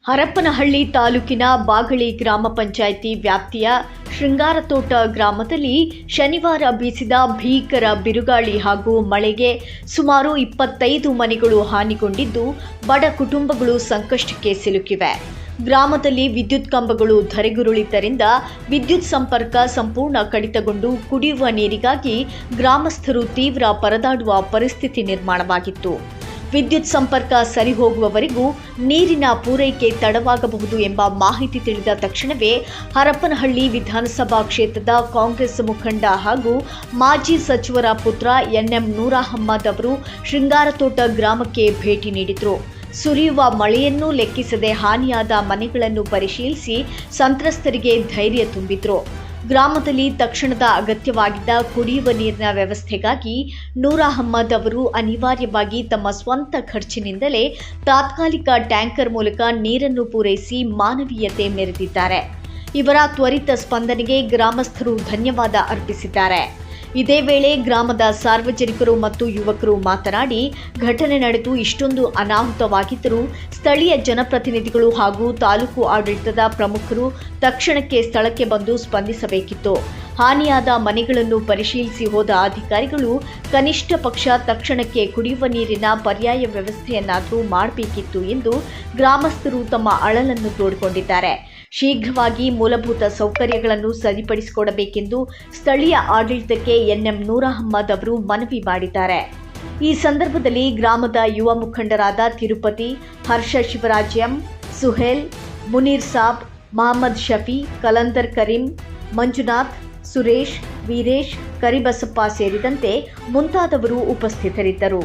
ಹರಪನಹಳ್ಳಿ ತಾಲೂಕಿನ ಬಾಗಳಿ ಗ್ರಾಮ ಪಂಚಾಯಿತಿ ವ್ಯಾಪ್ತಿಯ ಶೃಂಗಾರತೋಟ ಗ್ರಾಮದಲ್ಲಿ ಶನಿವಾರ ಬೀಸಿದ ಭೀಕರ ಬಿರುಗಾಳಿ ಹಾಗೂ ಮಳೆಗೆ ಸುಮಾರು 25 ಮನೆಗಳು ಹಾನಿಗೊಂಡಿದ್ದು ಬಡ ಕುಟುಂಬಗಳು ಸಂಕಷ್ಟಕ್ಕೆ ಸಿಲುಕಿವೆ. ಗ್ರಾಮದಲ್ಲಿ ವಿದ್ಯುತ್ ಕಂಬಗಳು ಧರೆಗುರುಳಿದ್ದರಿಂದ ವಿದ್ಯುತ್ ಸಂಪರ್ಕ ಸಂಪೂರ್ಣ ಕಡಿತಗೊಂಡು ಕುಡಿಯುವ ನೀರಿಗಾಗಿ ಗ್ರಾಮಸ್ಥರು ತೀವ್ರ ಪರದಾಡುವ ಪರಿಸ್ಥಿತಿ ನಿರ್ಮಾಣವಾಗಿತ್ತು. ವಿದ್ಯುತ್ ಸಂಪರ್ಕ ಸರಿ ಹೋಗುವವರೆಗೂ ನೀರಿನ ಪೂರೈಕೆ ತಡವಾಗಬಹುದು ಎಂಬ ಮಾಹಿತಿ ತಿಳಿದ ತಕ್ಷಣವೇ ಹರಪನಹಳ್ಳಿ ವಿಧಾನಸಭಾ ಕ್ಷೇತ್ರದ ಕಾಂಗ್ರೆಸ್ ಮುಖಂಡ ಹಾಗೂ ಮಾಜಿ ಸಚಿವರ ಪುತ್ರ ಎನ್ಎಂ ನೂರ್ ಅಹಮ್ಮದ್ ಅವರು ಶೃಂಗಾರತೋಟ ಗ್ರಾಮಕ್ಕೆ ಭೇಟಿ ನೀಡಿದರು. ಸುರಿಯುವ ಮಳೆಯನ್ನೂ ಲೆಕ್ಕಿಸದೆ ಹಾನಿಯಾದ ಮನೆಗಳನ್ನು ಪರಿಶೀಲಿಸಿ ಸಂತ್ರಸ್ತರಿಗೆ ಧೈರ್ಯ ತುಂಬಿದ್ರು. ಗ್ರಾಮದಲ್ಲಿ ತಕ್ಷಣದ ಅಗತ್ಯವಾಗಿದ್ದ ಕುಡಿಯುವ ನೀರಿನ ವ್ಯವಸ್ಥೆಗಾಗಿ ನೂರ್ ಅಹಮ್ಮದ್ ಅವರು ಅನಿವಾರ್ಯವಾಗಿ ತಮ್ಮ ಸ್ವಂತ ಖರ್ಚಿನಿಂದಲೇ ತಾತ್ಕಾಲಿಕ ಟ್ಯಾಂಕರ್ ಮೂಲಕ ನೀರನ್ನು ಪೂರೈಸಿ ಮಾನವೀಯತೆ ಮೆರೆದಿದ್ದಾರೆ. ಇವರ ತ್ವರಿತ ಸ್ಪಂದನೆಗೆ ಗ್ರಾಮಸ್ಥರು ಧನ್ಯವಾದ ಅರ್ಪಿಸಿದ್ದಾರೆ. ಇದೇ ವೇಳೆ ಗ್ರಾಮದ ಸಾರ್ವಜನಿಕರು ಮತ್ತು ಯುವಕರು ಮಾತನಾಡಿ, ಘಟನೆ ನಡೆದು ಇಷ್ಟೊಂದು ಅನಾಹುತವಾಗಿದ್ದರೂ ಸ್ಥಳೀಯ ಜನಪ್ರತಿನಿಧಿಗಳು ಹಾಗೂ ತಾಲೂಕು ಆಡಳಿತದ ಪ್ರಮುಖರು ತಕ್ಷಣಕ್ಕೆ ಸ್ಥಳಕ್ಕೆ ಬಂದು ಸ್ಪಂದಿಸಬೇಕಿತ್ತು. ಹಾನಿಯಾದ ಮನೆಗಳನ್ನು ಪರಿಶೀಲಿಸಿ ಹೋದ ಅಧಿಕಾರಿಗಳು ಕನಿಷ್ಠ ಪಕ್ಷ ತಕ್ಷಣಕ್ಕೆ ಕುಡಿಯುವ ನೀರಿನ ಪರ್ಯಾಯ ವ್ಯವಸ್ಥೆಯನ್ನಾದರೂ ಮಾಡಬೇಕಿತ್ತು ಎಂದು ಗ್ರಾಮಸ್ಥರು ತಮ್ಮ ಅಳಲನ್ನು ತೋಡಿಕೊಂಡಿದ್ದಾರೆ. ಶೀಘ್ರವಾಗಿ ಮೂಲಭೂತ ಸೌಕರ್ಯಗಳನ್ನು ಸರಿಪಡಿಸಿಕೊಡಬೇಕೆಂದು ಸ್ಥಳೀಯ ಆಡಳಿತಕ್ಕೆ ಎನ್ಎಂ ನೂರ್ ಅಹಮ್ಮದ್ ಅವರು ಮನವಿ ಮಾಡಿದ್ದಾರೆ. ಈ ಸಂದರ್ಭದಲ್ಲಿ ಗ್ರಾಮದ ಯುವ ಮುಖಂಡರಾದ ತಿರುಪತಿ, ಹರ್ಷ ಶಿವರಾಜ್ ಎಂ, ಸುಹೇಲ್, ಮುನೀರ್ ಸಾಬ್, ಮಹಮ್ಮದ್ ಶಫಿ, ಕಲಂದರ್ ಕರೀಂ, ಮಂಜುನಾಥ್, ಸುರೇಶ್, ವೀರೇಶ್, ಕರಿಬಸಪ್ಪ ಸೇರಿದಂತೆ ಮುಂತಾದವರು ಉಪಸ್ಥಿತರಿದ್ದರು.